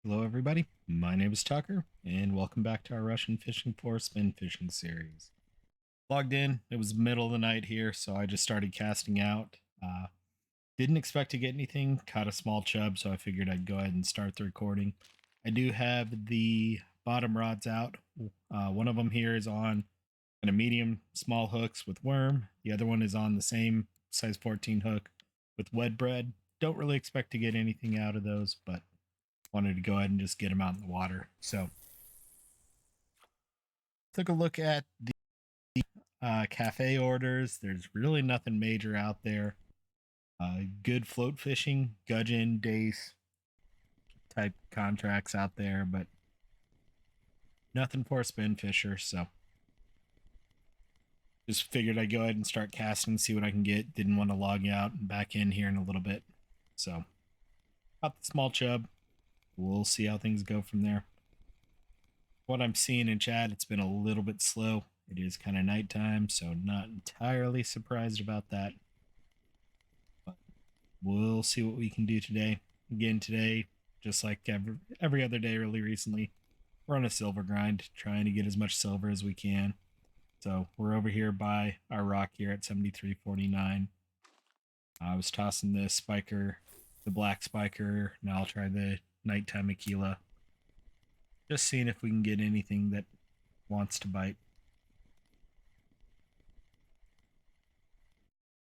Hello, everybody. My name is Tucker, and welcome back to our Russian Fishing for Spin Fishing series. Logged in, it was the middle of the night here, so I just started casting out. Didn't expect to get anything, caught a small chub, so I figured I'd go ahead and start the recording. I do have the bottom rods out. One of them here is on kind of medium small hooks with worm, the other one is on the same size 14 hook with wet bread. Don't really expect to get anything out of those, but wanted to go ahead and just get them out in the water. So took a look at the cafe orders. There's really nothing major out there. Good float fishing, gudgeon, dace type contracts out there, but nothing for a spin fisher. So just figured I'd go ahead and start casting, see what I can get. Didn't want to log out and back in here in a little bit. So got the small chub. We'll see how things go from there. What I'm seeing in chat, it's been a little bit slow. It is kind of nighttime, so not entirely surprised about that. But we'll see what we can do today. Again, today, just like every other day really recently, we're on a silver grind, trying to get as much silver as we can. So we're over here by our rock here at 73.49. I was tossing the spiker, the black spiker. Now I'll try the nighttime Aquila. Just seeing if we can get anything that wants to bite.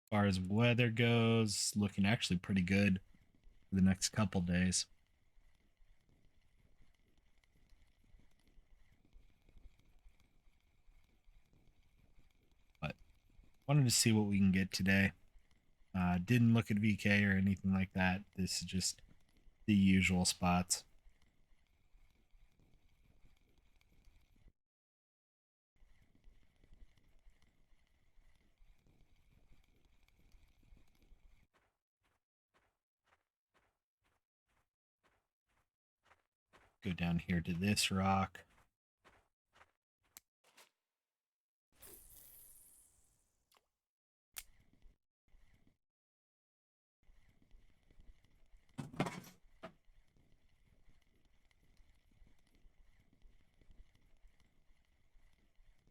As far as weather goes, looking actually pretty good for the next couple days. But wanted to see what we can get today. Didn't look at VK or anything like that. This is just the usual spots. Go down here to this rock.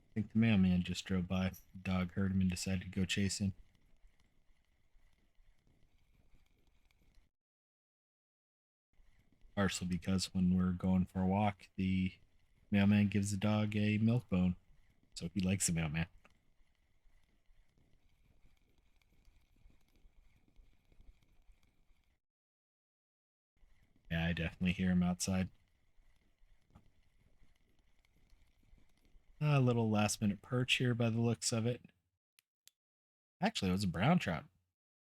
I think the mailman just drove by. The dog heard him and decided to go chase him. Partially because when we're going for a walk, the mailman gives the dog a milk bone. So he likes the mailman. Yeah, I definitely hear him outside. A little last minute perch here by the looks of it. Actually, it was a brown trout.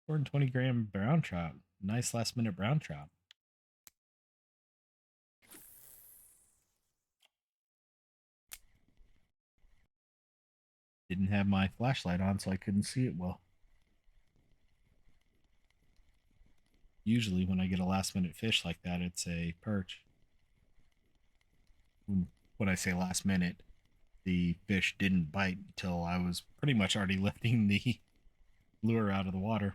420-gram brown trout. Nice last minute brown trout. Didn't have my flashlight on, so I couldn't see it well. Usually, when I get a last minute fish like that, it's a perch. When I say last minute, the fish didn't bite until I was pretty much already lifting the lure out of the water.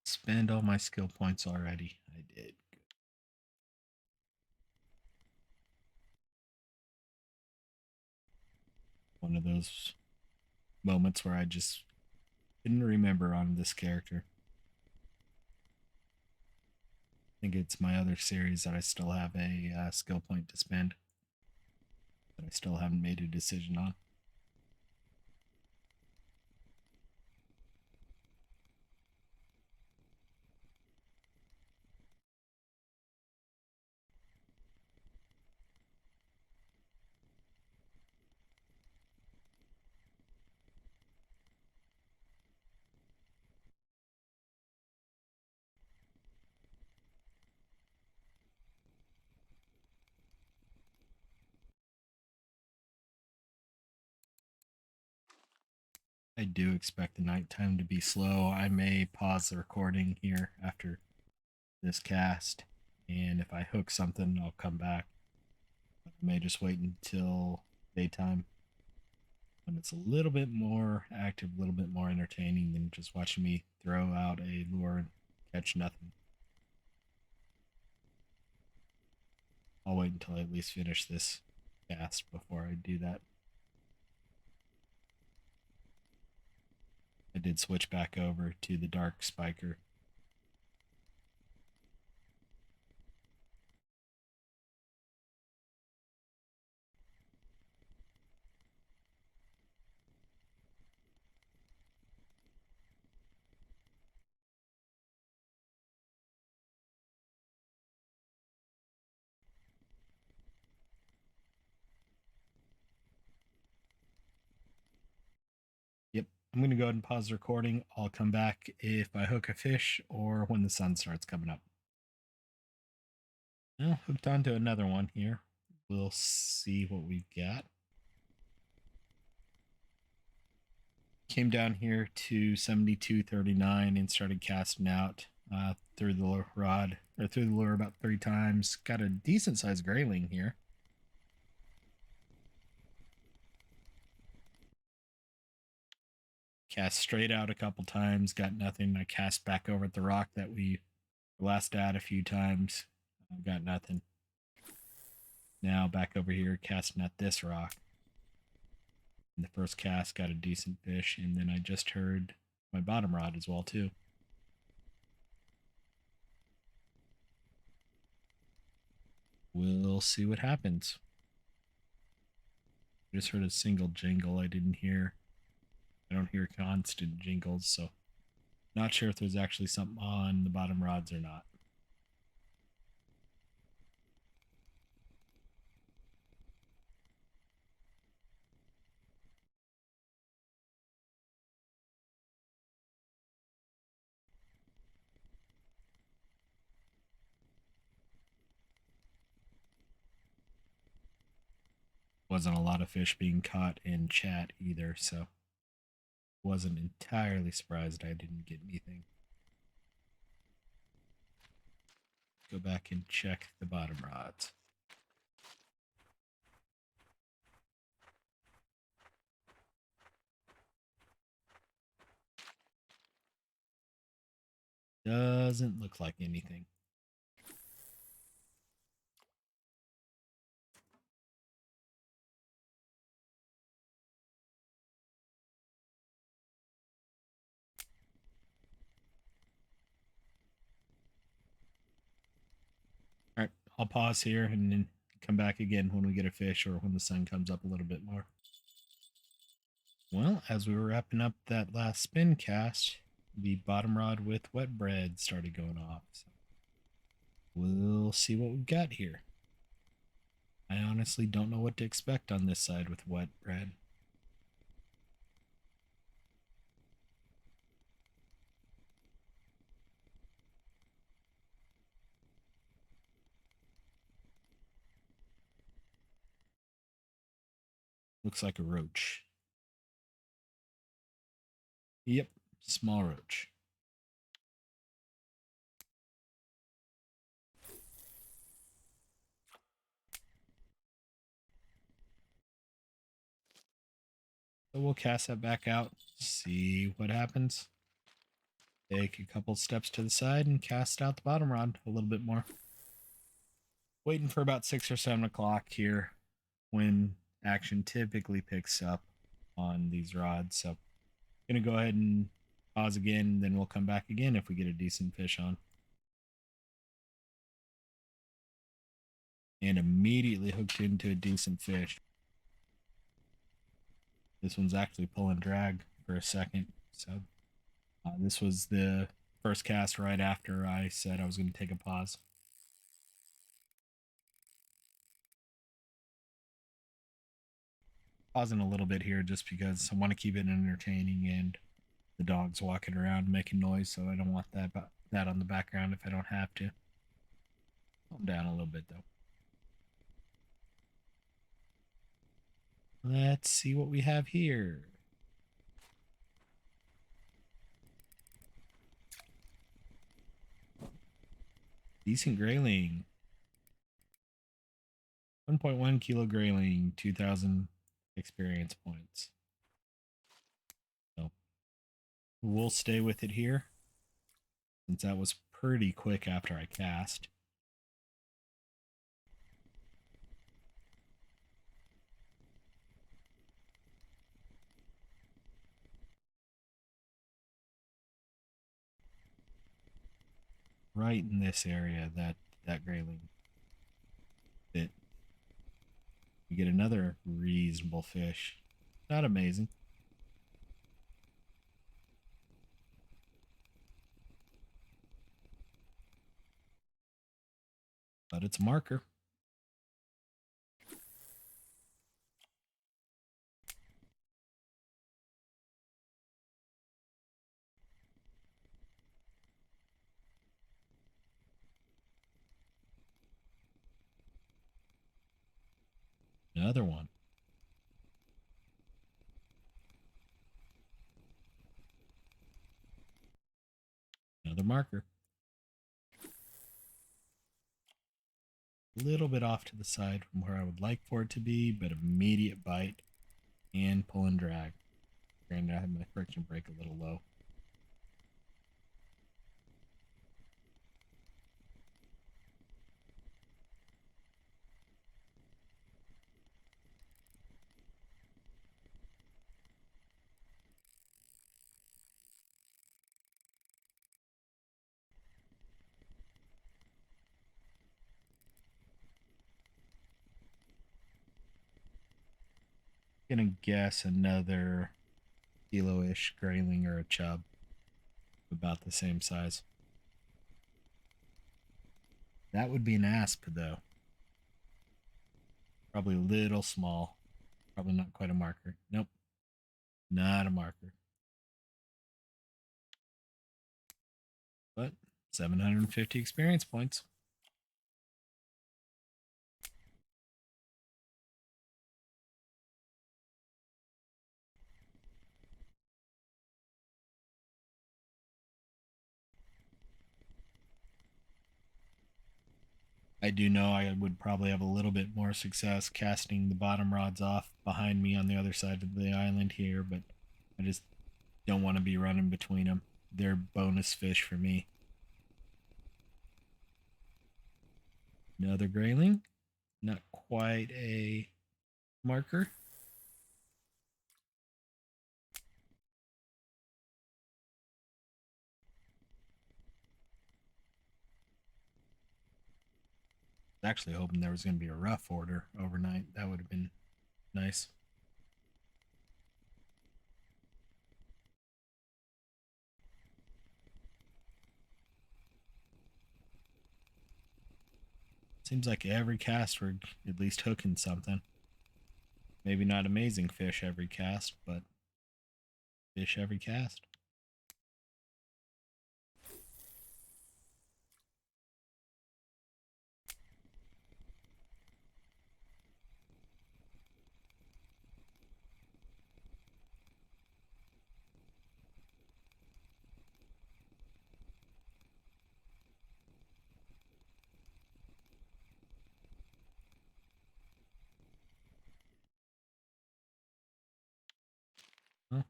Spend all my skill points already. I did. One of those moments where I just didn't remember on this character. I think it's my other series that I still have a skill point to spend that I still haven't made a decision on. I do expect the nighttime to be slow. I may pause the recording here after this cast, and if I hook something, I'll come back. But I may just wait until daytime when it's a little bit more active, a little bit more entertaining than just watching me throw out a lure and catch nothing. I'll wait until I at least finish this cast before I do that. I did switch back over to the dark spiker. Yep, I'm going to go ahead and pause the recording. I'll come back if I hook a fish or when the sun starts coming up. Well, hooked onto another one here. We'll see what we've got. Came down here to 72.39 and started casting out through the rod or through the lure about 3 times. Got a decent sized grayling here. Cast straight out a couple times, got nothing. I cast back over at the rock that we last at a few times, got nothing. Now back over here casting at this rock. In the first cast got a decent fish, and then I just heard my bottom rod as well too. We'll see what happens. I just heard a single jingle. I don't hear constant jingles, so not sure if there's actually something on the bottom rods or not. Wasn't a lot of fish being caught in chat either, so wasn't entirely surprised I didn't get anything. Go back and check the bottom rods. Doesn't look like anything. All right, I'll pause here and then come back again when we get a fish or when the sun comes up a little bit more. Well, as we were wrapping up that last spin cast, the bottom rod with wet bread started going off. So we'll see what we've got here. I honestly don't know what to expect on this side with wet bread. Looks like a roach. Yep, small roach. So we'll cast that back out, see what happens. Take a couple steps to the side and cast out the bottom rod a little bit more. Waiting for about 6 or 7 o'clock here when action typically picks up on these rods. So gonna go ahead and pause again, then we'll come back again if we get a decent fish on. And immediately hooked into a decent fish. This one's actually pulling drag for a second. So this was the first cast right after I said I was going to take a pause. Pausing a little bit here just because I want to keep it entertaining and the dog's walking around making noise, so I don't want that on the background if I don't have to. Calm down a little bit though. Let's see what we have here. Decent grayling. 1.1 kilo grayling, 2,000 experience points. So we'll stay with it here since that was pretty quick after I cast. Right in this area, that grayling bit. You get another reasonable fish. Not amazing. But it's a marker. Another one. Another marker. A little bit off to the side from where I would like for it to be, but immediate bite and pull and drag. Granted, I have my friction brake a little low. Gonna guess another kilo-ish grayling or a chub, about the same size. That would be an asp, though. Probably a little small. Probably not quite a marker. Nope, not a marker. But 750 experience points. I do know I would probably have a little bit more success casting the bottom rods off behind me on the other side of the island here, but I just don't want to be running between them. They're bonus fish for me. Another grayling. Not quite a marker. I was actually hoping there was going to be a rough order overnight. That would have been nice. Seems like every cast we're at least hooking something. Maybe not amazing fish every cast, but fish every cast. Huh?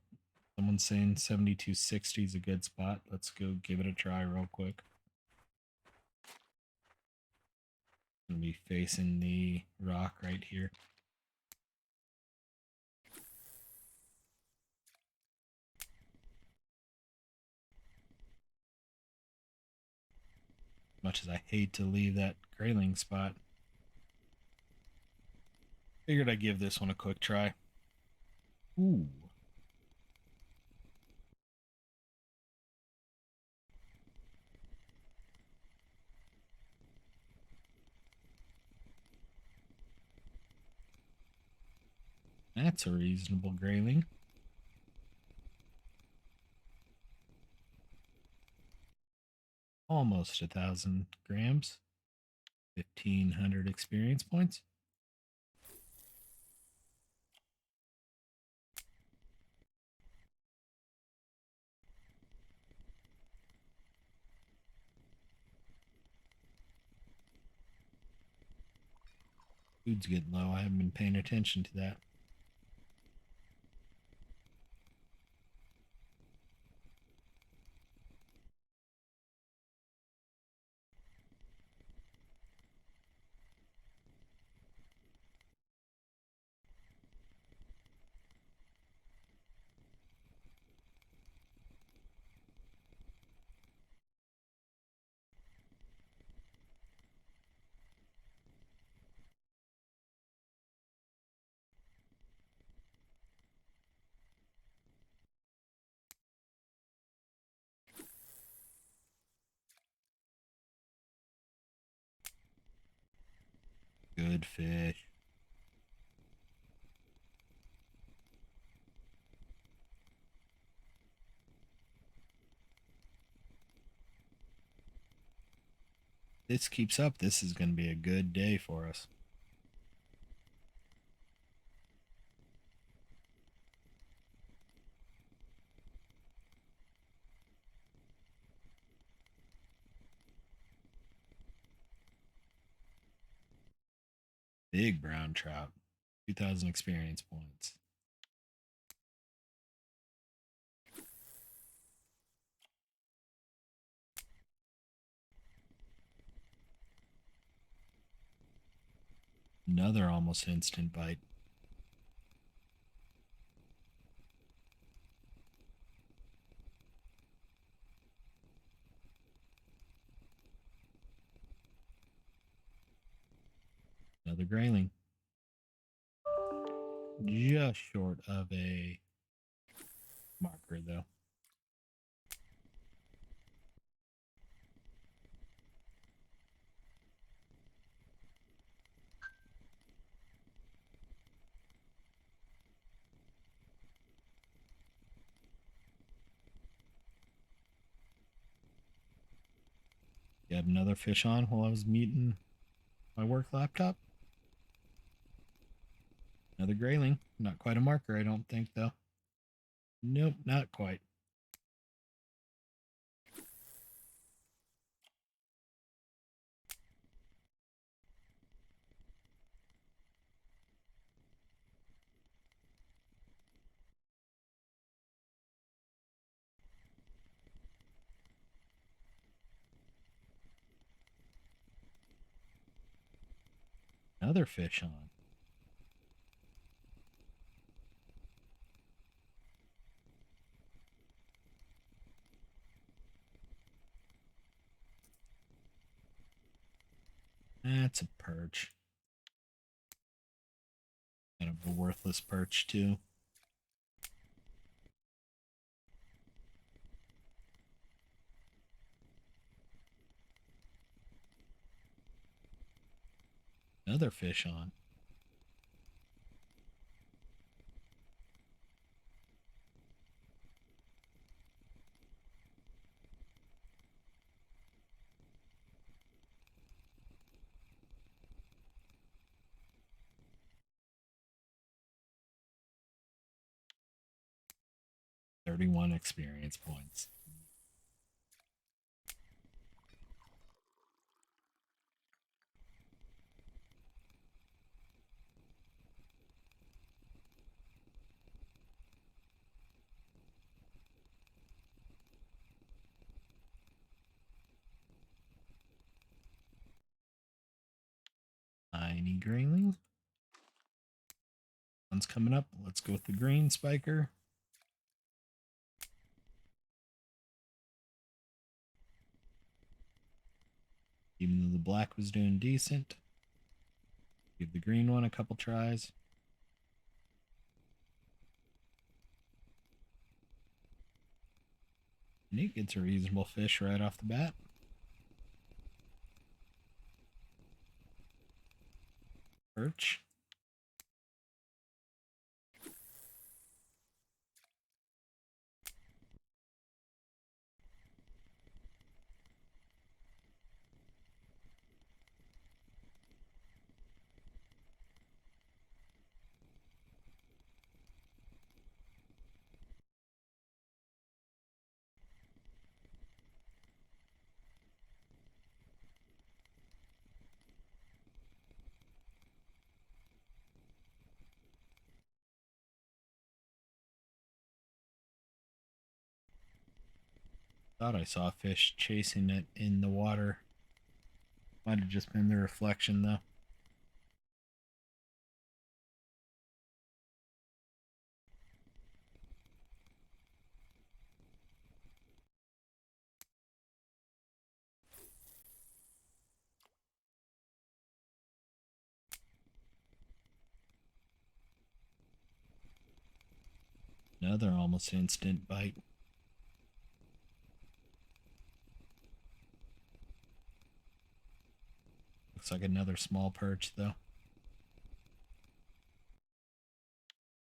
Someone's saying 7260 is a good spot. Let's go give it a try real quick. Gonna be facing the rock right here. Much as I hate to leave that grayling spot, figured I'd give this one a quick try. Ooh. That's a reasonable grayling. Almost 1,000 grams. 1,500 experience points. Food's getting low. I haven't been paying attention to that. Good fish. This keeps up, this is going to be a good day for us. Big brown trout. 2,000 experience points. Another almost instant bite. Another grayling. Just short of a marker, though. You have another fish on while I was muting my work laptop. Another grayling. Not quite a marker, I don't think, though. Nope, not quite. Another fish on. That's a perch. Kind of a worthless perch, too. Another fish on. $31 experience points. Tiny grayling. One's coming up. Let's go with the green spiker. Even though the black was doing decent. Give the green one a couple tries. And it gets a reasonable fish right off the bat. Perch. Thought I saw a fish chasing it in the water. Might have just been the reflection, though. Another almost instant bite. Looks like another small perch, though.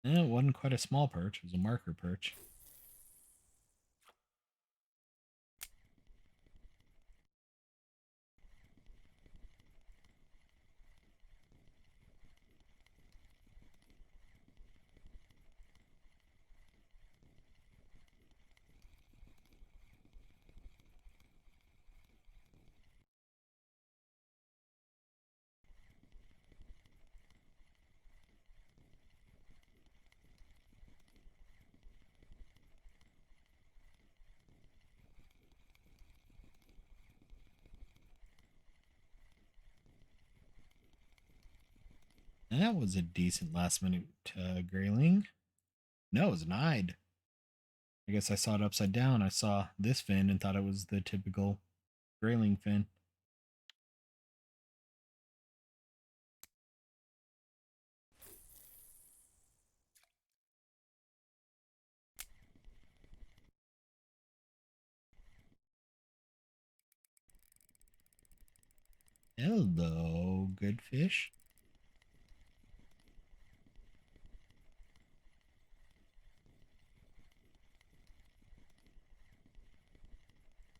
It wasn't quite a small perch. It was a marker perch. That was a decent last minute grayling. No, it was an eyed. I guess I saw it upside down. I saw this fin and thought it was the typical grayling fin. Hello, good fish.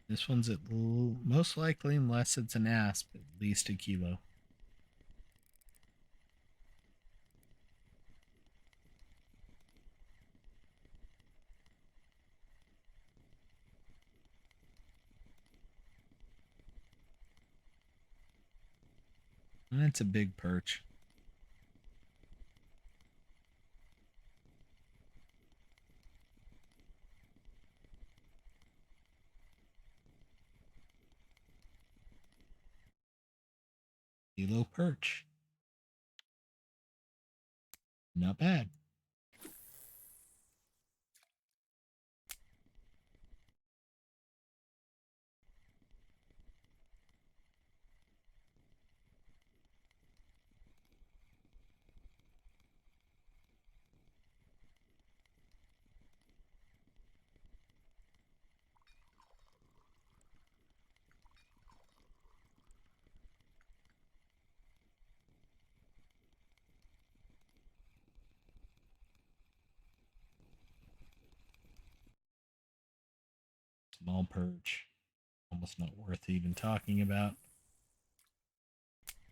This one's most likely, unless it's an asp, at least a kilo. And it's a big perch. Kilo perch. Not bad. Small perch. Almost not worth even talking about.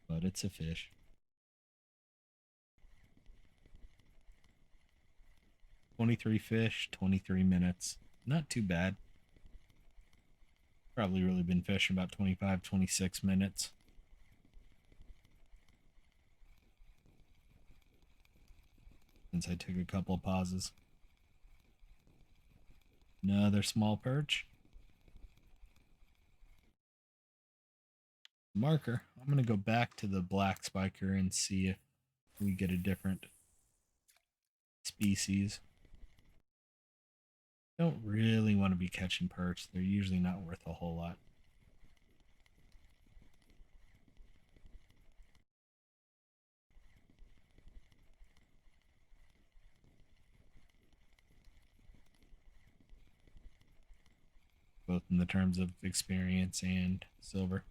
But it's a fish. 23 fish, 23 minutes. Not too bad. Probably really been fishing about 25, 26 minutes. Since I took a couple of pauses. Another small perch. Marker. I'm going to go back to the black spiker and see if we get a different species. Don't really want to be catching perch. They're usually not worth a whole lot. Both in the terms of experience and silver.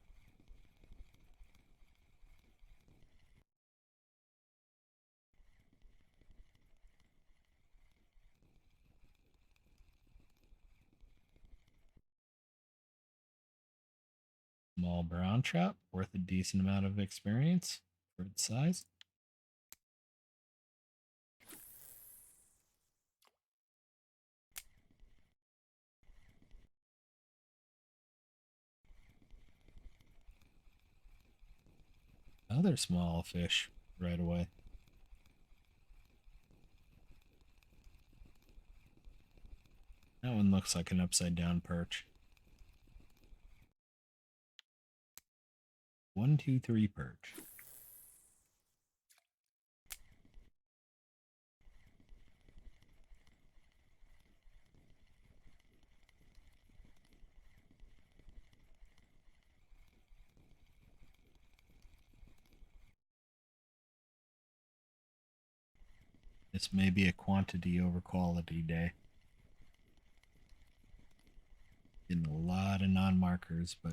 Small brown trout, worth a decent amount of experience for its size. Another small fish right away. That one looks like an upside down perch. 1, 2, 3 perch. This may be a quantity over quality day. Getting a lot of non-markers, but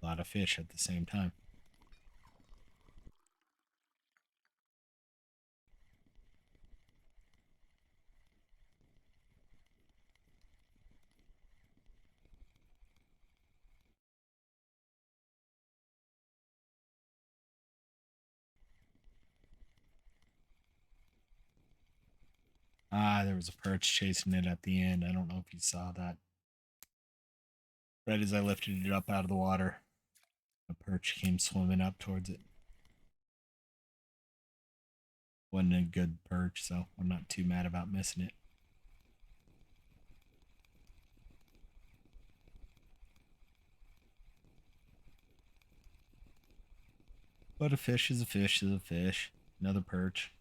a lot of fish at the same time. Ah, there was a perch chasing it at the end. I don't know if you saw that. Right as I lifted it up out of the water, a perch came swimming up towards it. Wasn't a good perch, so I'm not too mad about missing it. But a fish is a fish is a fish. Another perch.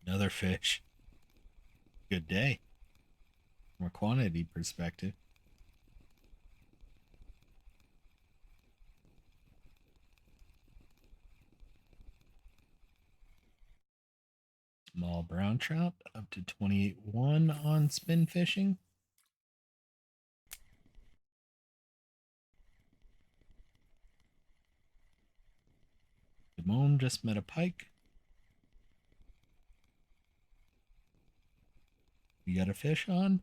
Another fish. Good day. From a quantity perspective. Small brown trout up to 28.1 on spin fishing. Simone just met a pike. We got a fish on.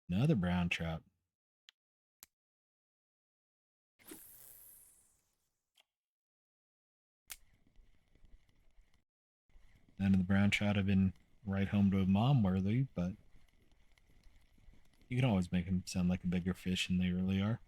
Another brown trout. None of the brown trout have been right home to mom worthy, but you can always make them sound like a bigger fish than they really are.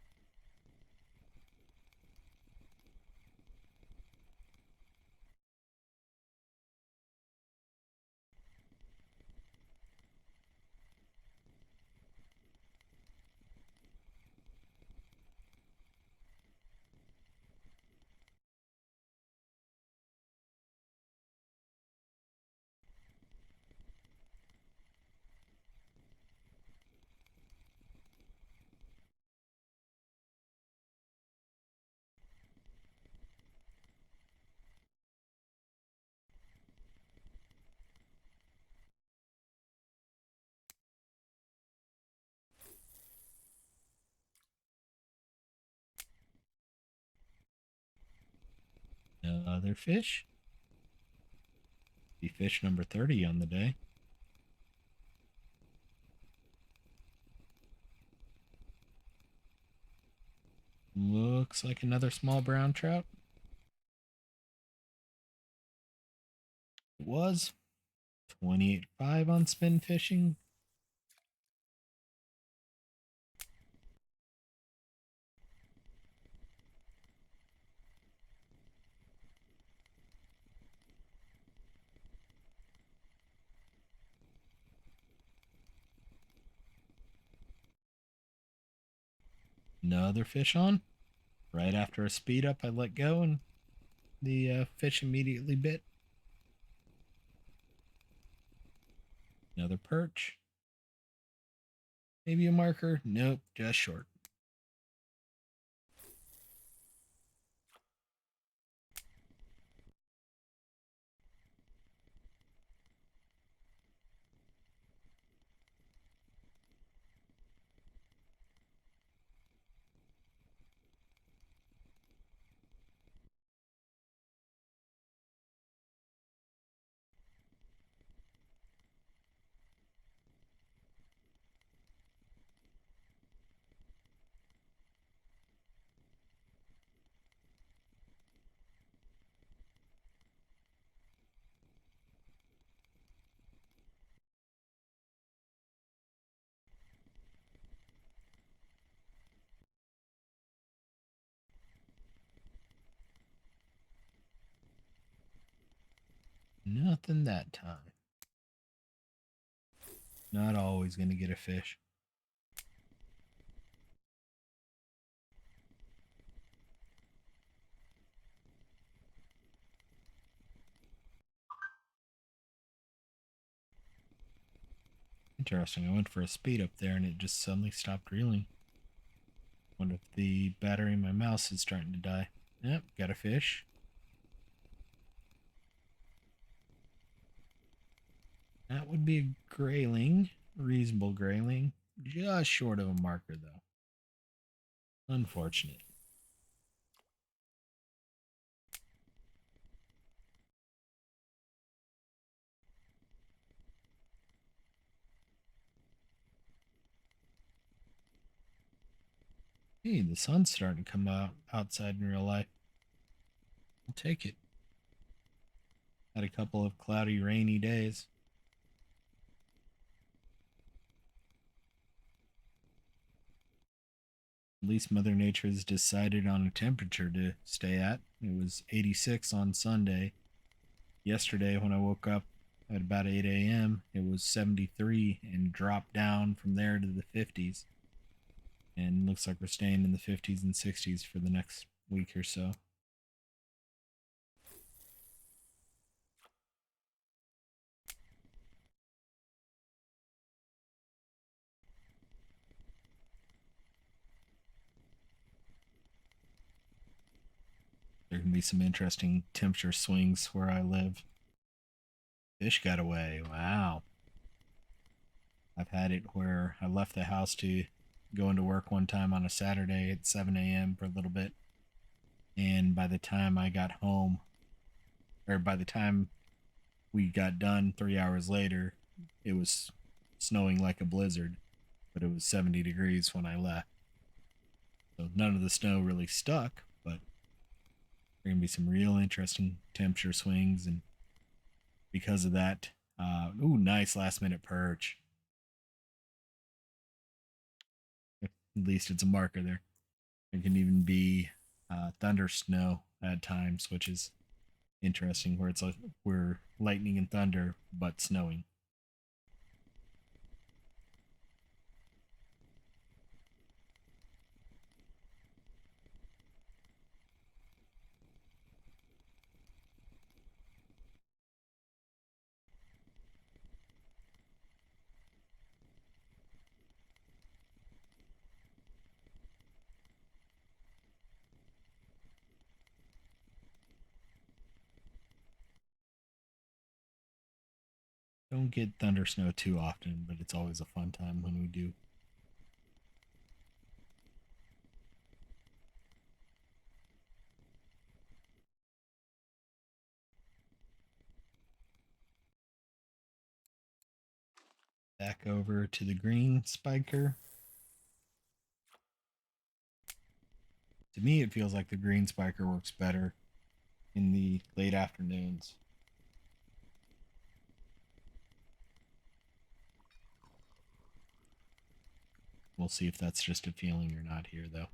Another fish. Be fish number 30 on the day. Looks like another small brown trout. It was 28.5 on spin fishing. Another fish on. Right after a speed up, I let go and the fish immediately bit. Another perch. Maybe a marker. Nope, just short. Nothing that time. Not always going to get a fish. Interesting. I went for a speed up there and it just suddenly stopped reeling. Wonder if the battery in my mouse is starting to die. Yep, got a fish. That would be a grayling. Reasonable grayling. Just short of a marker, though. Unfortunate. Hey, the sun's starting to come out outside in real life. I'll take it. Had a couple of cloudy, rainy days. At least Mother Nature has decided on a temperature to stay at. It was 86 on Sunday. Yesterday, when I woke up at about 8 a.m., it was 73 and dropped down from there to the 50s. And looks like we're staying in the 50s and 60s for the next week or so. There can be some interesting temperature swings where I live. Fish got away. Wow. I've had it where I left the house to go into work one time on a Saturday at 7 a.m. for a little bit. And by the time I got home, or by the time we got done 3 hours later, it was snowing like a blizzard, but it was 70 degrees when I left. So none of the snow really stuck, but there are going to be some real interesting temperature swings. And because of that, ooh, nice last minute perch. At least it's a marker there. There can even be thunder snow at times, which is interesting, where it's like we're lightning and thunder, but snowing. Don't get thunder snow too often, but it's always a fun time when we do. Back over to the green spiker. To me, it feels like the green spiker works better in the late afternoons. We'll see if that's just a feeling or not here, though.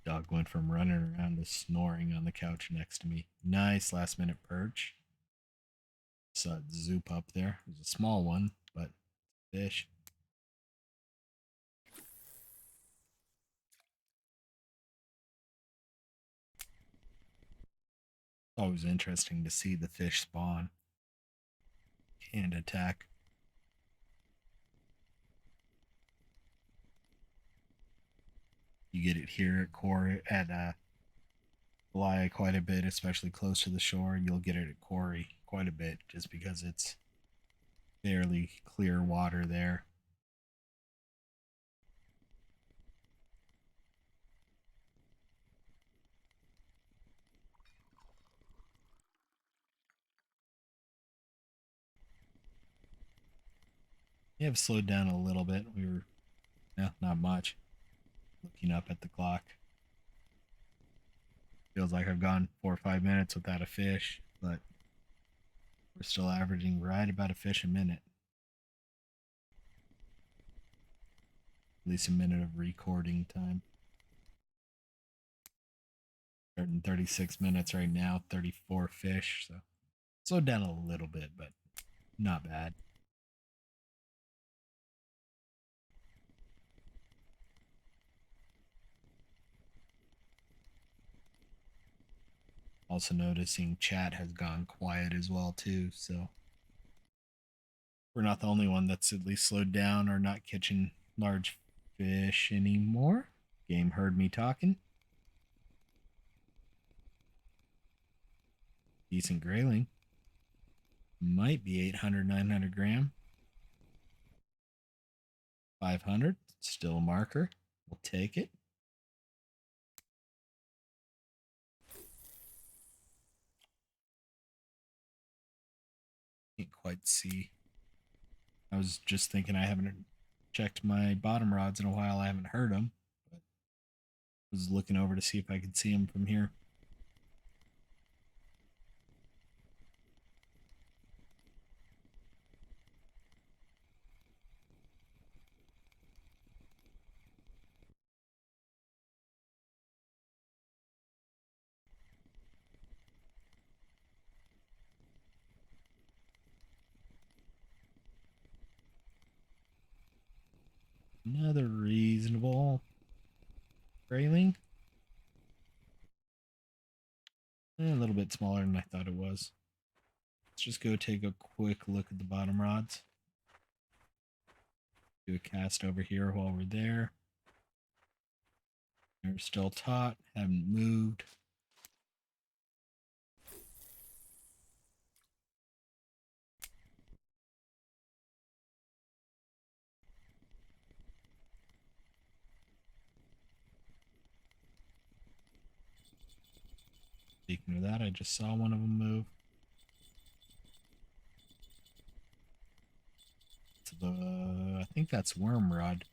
Dog went from running around to snoring on the couch next to me. Nice last minute perch. Saw it zoop up there. It was a small one, but fish. Always interesting to see the fish spawn and attack. You get it here at Belaya quite a bit, especially close to the shore. You'll get it at Quarry quite a bit just because it's fairly clear water there. We have slowed down a little bit. We were, not much. Looking up at the clock. Feels like I've gone 4 or 5 minutes without a fish, but we're still averaging right about a fish a minute. At least a minute of recording time. Starting 36 minutes right now, 34 fish. So slowed down a little bit, but not bad. Also noticing chat has gone quiet as well too, so we're not the only one that's at least slowed down or not catching large fish anymore. Game heard me talking. Decent grayling. Might be 800, 900 gram. 500. Still a marker. We'll take it. Can't quite see. I was just thinking I haven't checked my bottom rods in a while. I haven't heard them, but was looking over to see if I could see them from here. Another reasonable grayling. A little bit smaller than I thought it was. Let's just go take a quick look at the bottom rods. Do a cast over here while we're there. They're still taut, haven't moved. Speaking of that, I just saw one of them move. I think that's worm rod.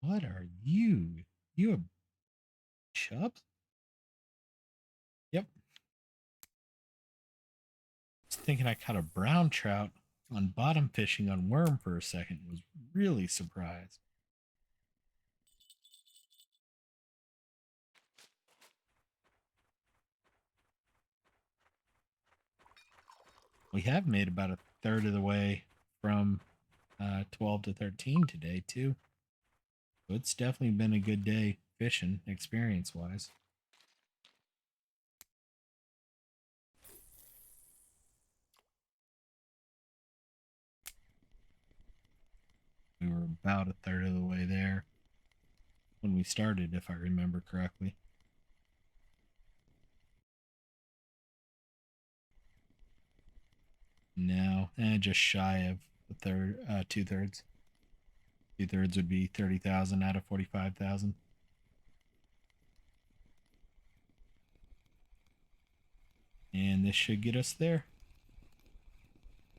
What are you? You a chub? Yep. I was thinking I caught a brown trout on bottom fishing on worm for a second. Was really surprised. We have made about a third of the way from 12 to 13 today, too. So it's definitely been a good day fishing, experience wise. We were about a third of the way there when we started, if I remember correctly. Now, just shy of the third, 2/3. 2/3 would be 30,000 out of 45,000. And this should get us there,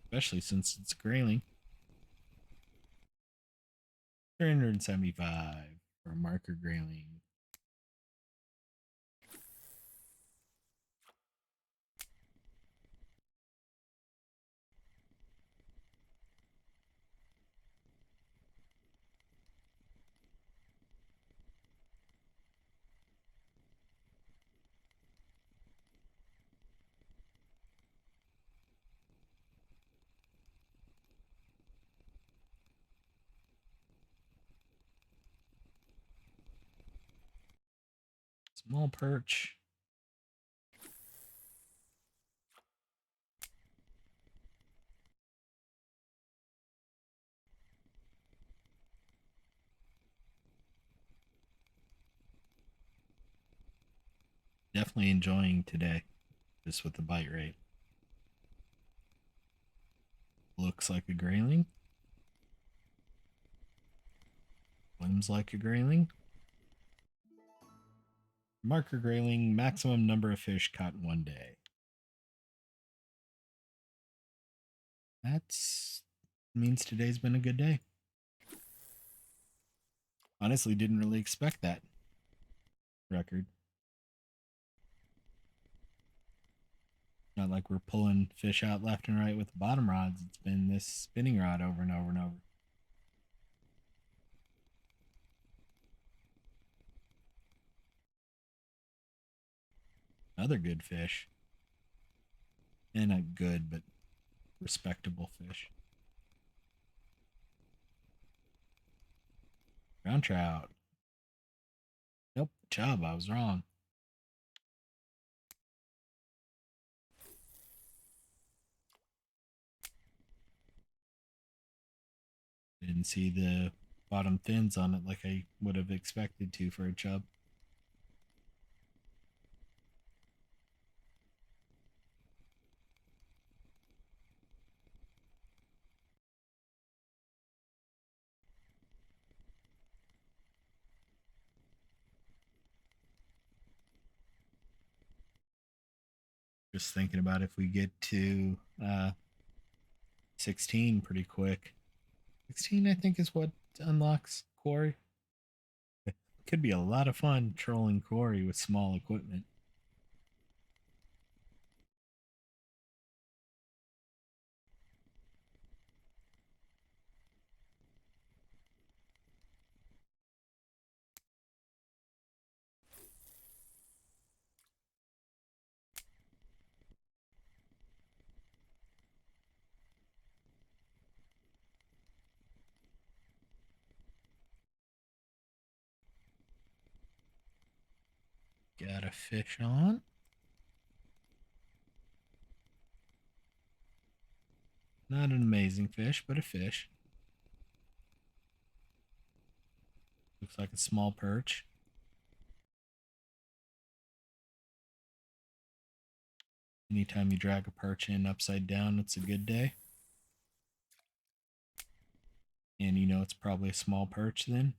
especially since it's grayling. 375 for a marker grayling. Small perch. Definitely enjoying today, just with the bite rate. Looks like a grayling. Swims like a grayling. Marker grayling, maximum number of fish caught in one day. That's means today's been a good day. Honestly, didn't really expect that record. Not like we're pulling fish out left and right with the bottom rods. It's been this spinning rod over and over and over. Another good fish. And a good but respectable fish. Brown trout. Nope, chub. I was wrong. Didn't see the bottom fins on it like I would have expected to for a chub. Just thinking about if we get to 16 pretty quick. 16, I think, is what unlocks quarry. Could be a lot of fun trolling quarry with small equipment. Got a fish on. Not an amazing fish, but a fish. Looks like a small perch. Anytime you drag a perch in upside down, it's a good day. And you know it's probably a small perch then.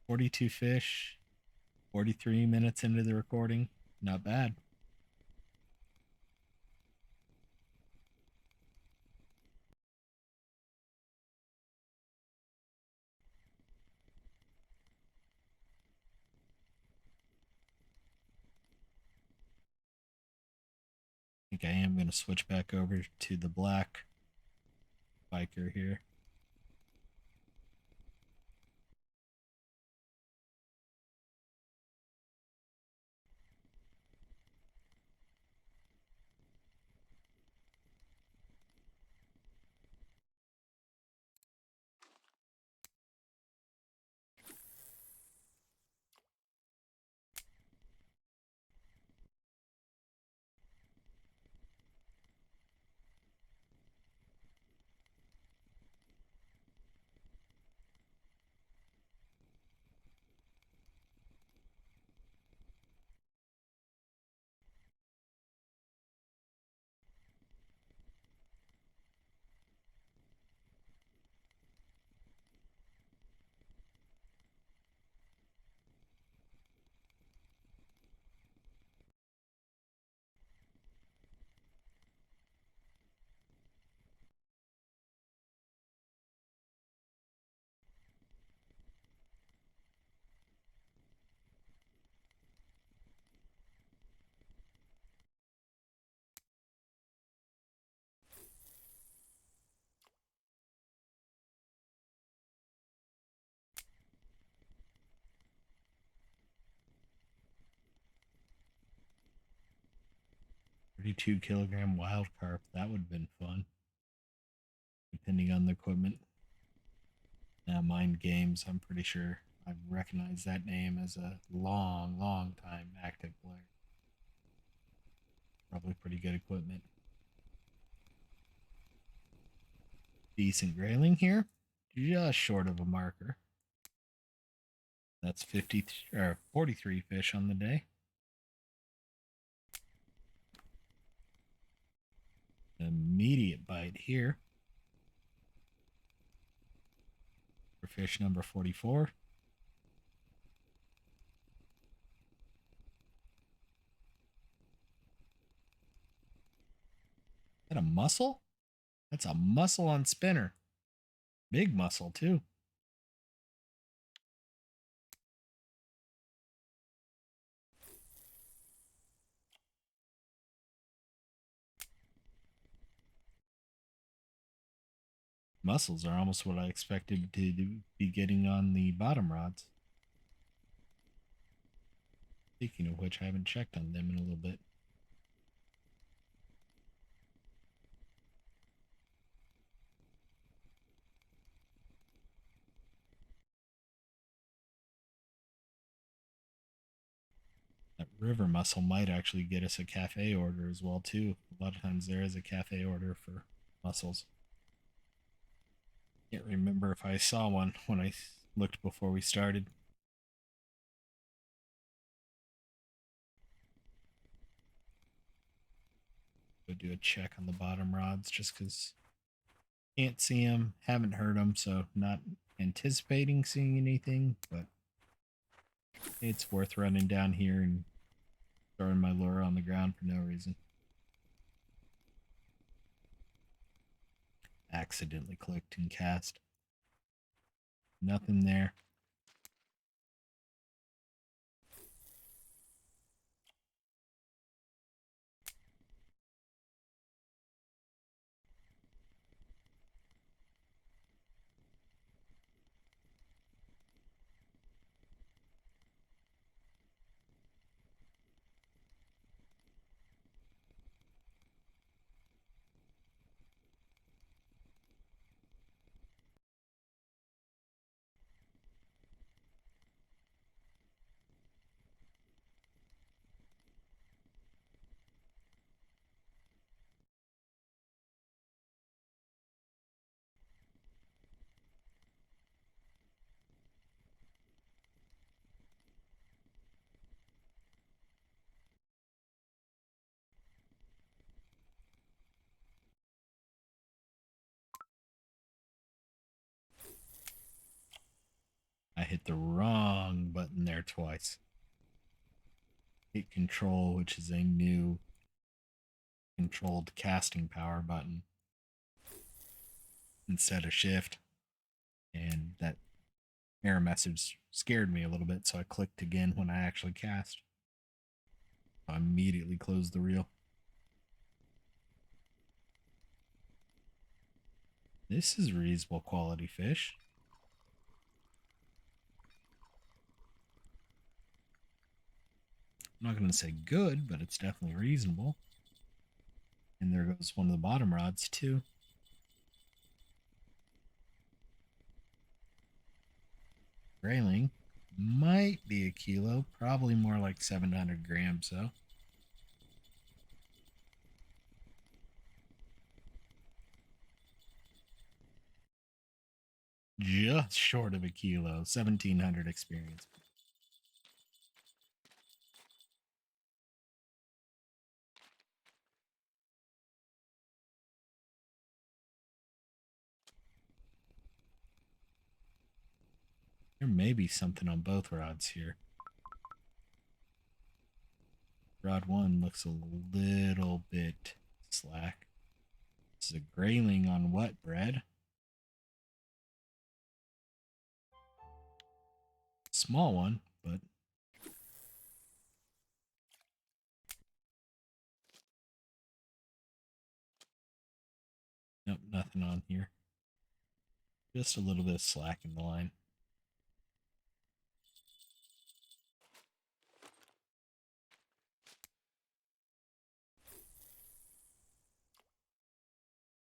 42 fish, 43 minutes into the recording. Not bad. I think I am going to switch back over to the black biker here. $32 kilogram wild carp. That would have been fun. depending on the equipment. Now, Mind Games, I'm pretty sure I recognize that name as a long time active player. Probably pretty good equipment. Decent grayling here, just short of a marker. That's 50 or 43 fish on the day. Immediate bite here for fish number 44. Is that a mussel? That's a mussel on spinner. Big mussel, too. Mussels are almost what I expected to be getting on the bottom rods. Speaking of which, I haven't checked on them in a little bit. That river mussel might actually get us a cafe order as well, too. A lot of times there is a cafe order for mussels. Can't remember if I saw one when I looked before we started. Go do a check on the bottom rods just because can't see them, haven't heard them, so not anticipating seeing anything, but it's worth running down here and throwing my lure on the ground for no reason. Accidentally clicked and cast. Nothing there. I hit the wrong button there twice. Hit control, which is a new controlled casting power button, instead of shift. And that error message scared me a little bit, so I clicked again when I actually cast. I immediately closed the reel. This is reasonable quality fish. I'm not going to say good, but it's definitely reasonable. And there goes one of the bottom rods, too. Grayling might be a kilo, probably more like 700 grams, though. Just short of a kilo, 1,700 experience. There may be something on both rods here. Rod 1 looks a little bit slack. This is a grayling on what bread? Small one, but nope, nothing on here. Just a little bit of slack in the line.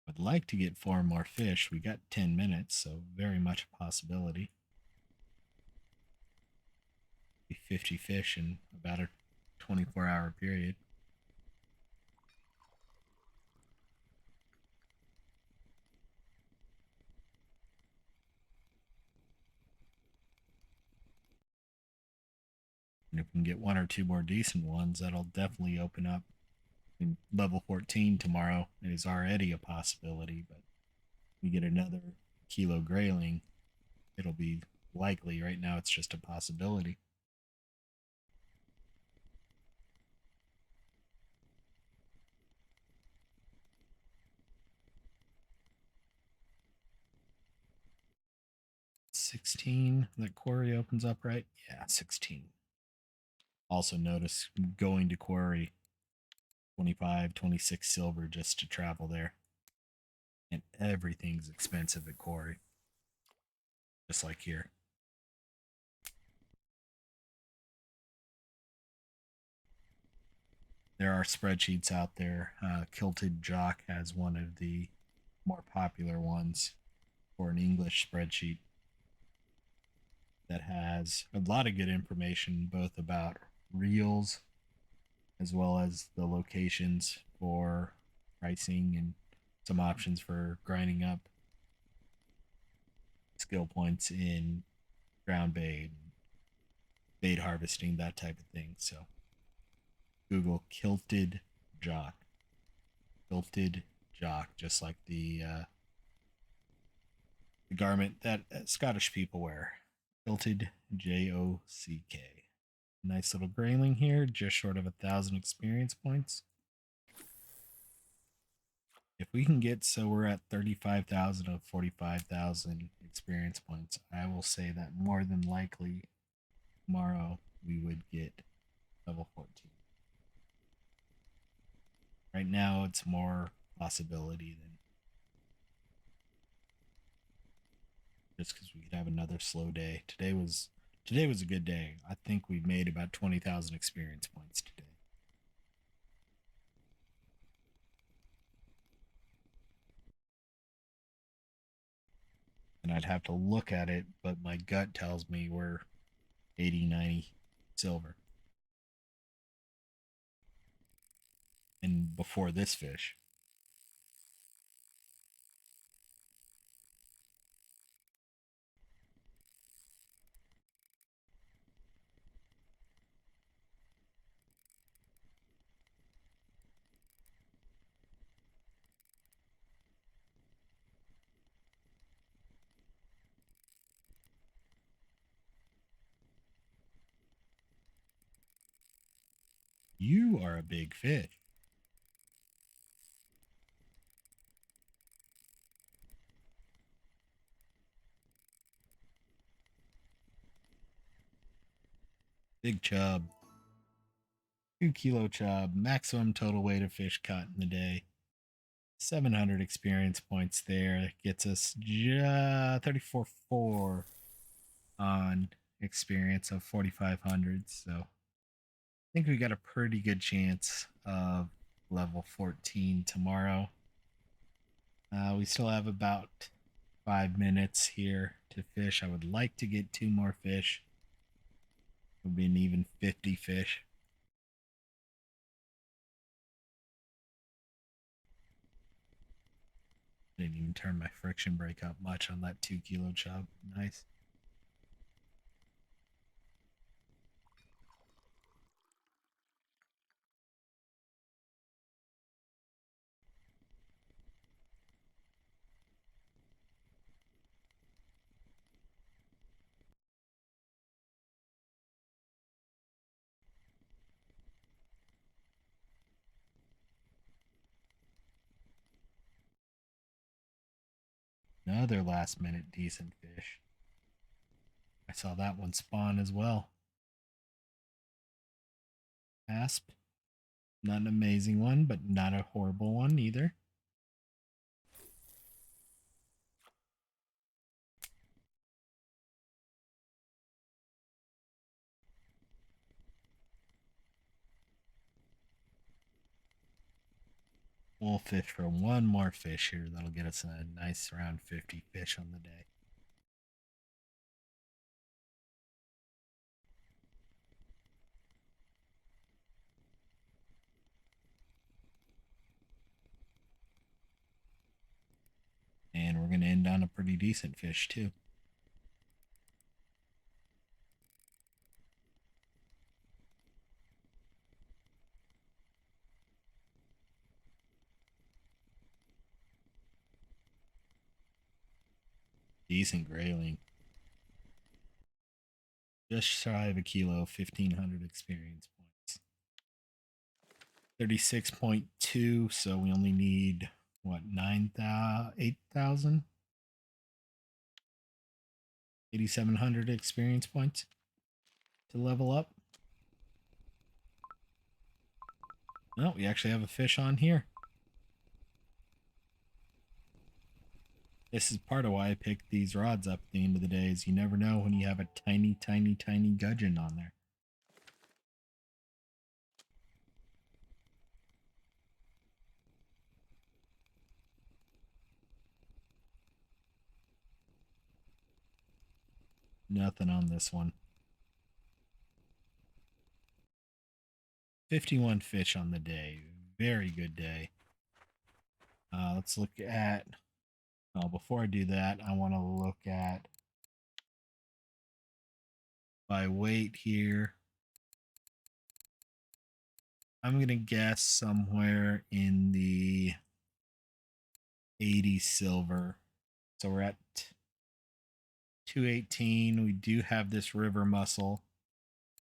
But I'd like to get 4 more fish. We got 10 minutes, so very much a possibility. 50 fish in about a 24-hour period. And if we can get 1 or 2 more decent ones, that'll definitely open up. And level 14 tomorrow is already a possibility, but we get another kilo grayling, it'll be likely. Right now, it's just a possibility. $16. That quarry opens up, right? Yeah, 16. Also notice going to quarry 25, 26 silver just to travel there. And everything's expensive at quarry. Just like here. There are spreadsheets out there. Kilted Jock has one of the more popular ones for an English spreadsheet that has a lot of good information both about reels as well as the locations for pricing and some options for grinding up skill points in ground bait, bait harvesting, that type of thing. So Google Kilted Jock. Kilted Jock, just like the garment that Scottish people wear. Kilted, Jock. Nice little grayling here, just short of 1,000 experience points. If we can get so we're at 35,000 of 45,000 experience points, I will say that more than likely tomorrow we would get level 14. Right now it's more possibility than just because we could have another slow day. Today was a good day. I think we made about 20,000 experience points today. And I'd have to look at it, but my gut tells me we're 80, 90 silver. And before this fish. You are a big fish. Big chub. 2 kilo chub. Maximum total weight of fish caught in the day. 700 experience points there. That gets us 34.4 on experience of 4,500. So I think we got a pretty good chance of level 14 tomorrow. We still have about 5 minutes here to fish. I would like to get 2 more fish. It would be an even 50 fish. Didn't even turn my friction brake up much on that 2 kilo chub. Nice. Another last minute decent fish. I saw that one spawn as well. Asp. Not an amazing one, but not a horrible one either. We'll fish for one more fish here. That'll get us a nice around 50 fish on the day. And we're going to end on a pretty decent fish, too. Decent grayling. Just shy of a kilo, 1,500 experience points. 36.2, so we only need, what, 8,000? 8,700 experience points to level up. No, we actually have a fish on here. This is part of why I picked these rods up at the end of the day, is you never know when you have a tiny, tiny, tiny gudgeon on there. Nothing on this one. 51 fish on the day. Very good day. Let's look at... Well, before I do that, I want to look at by weight here. I'm going to guess somewhere in the 80 silver. So we're at 218. We do have this river mussel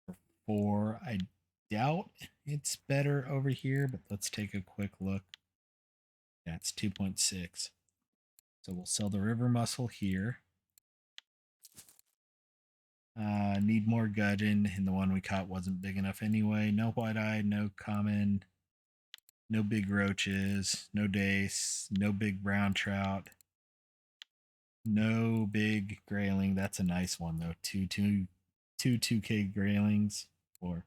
for 4. I doubt it's better over here, but let's take a quick look. That's 2.6. So we'll sell the river mussel here. Need more gudgeon, and the one we caught wasn't big enough anyway. No white-eye, no common, no big roaches, no dace, no big brown trout, no big grayling. That's a nice one though. Two 2K graylings for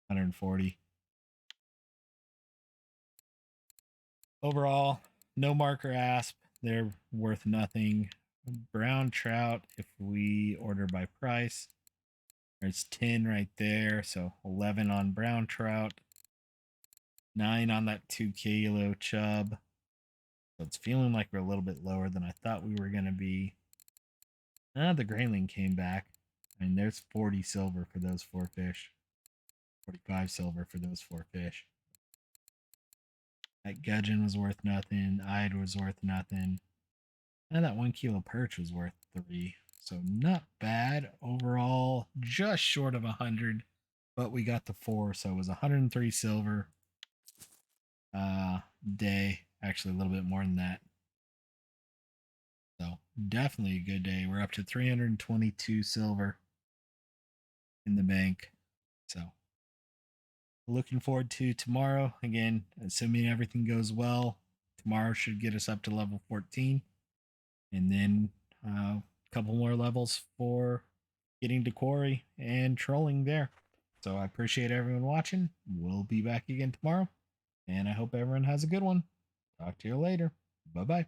140. Overall, no marker asp. They're worth nothing. Brown trout, if we order by price, there's 10 right there. So 11 on brown trout, 9 on that 2 kilo chub. So it's feeling like we're a little bit lower than I thought we were going to be. The grayling came back. I mean, there's 40 silver for those 4 fish. 45 silver for those 4 fish. That gudgeon was worth nothing. Ide was worth nothing. And that 1 kilo perch was worth 3. So not bad. Overall, just short of 100. But we got the 4, so it was 103 silver day. Actually, a little bit more than that. So definitely a good day. We're up to 322 silver in the bank. So looking forward to tomorrow. Again, assuming everything goes well, tomorrow should get us up to level 14. And then a couple more levels for getting to quarry and trolling there. So I appreciate everyone watching. We'll be back again tomorrow. And I hope everyone has a good one. Talk to you later. Bye-bye.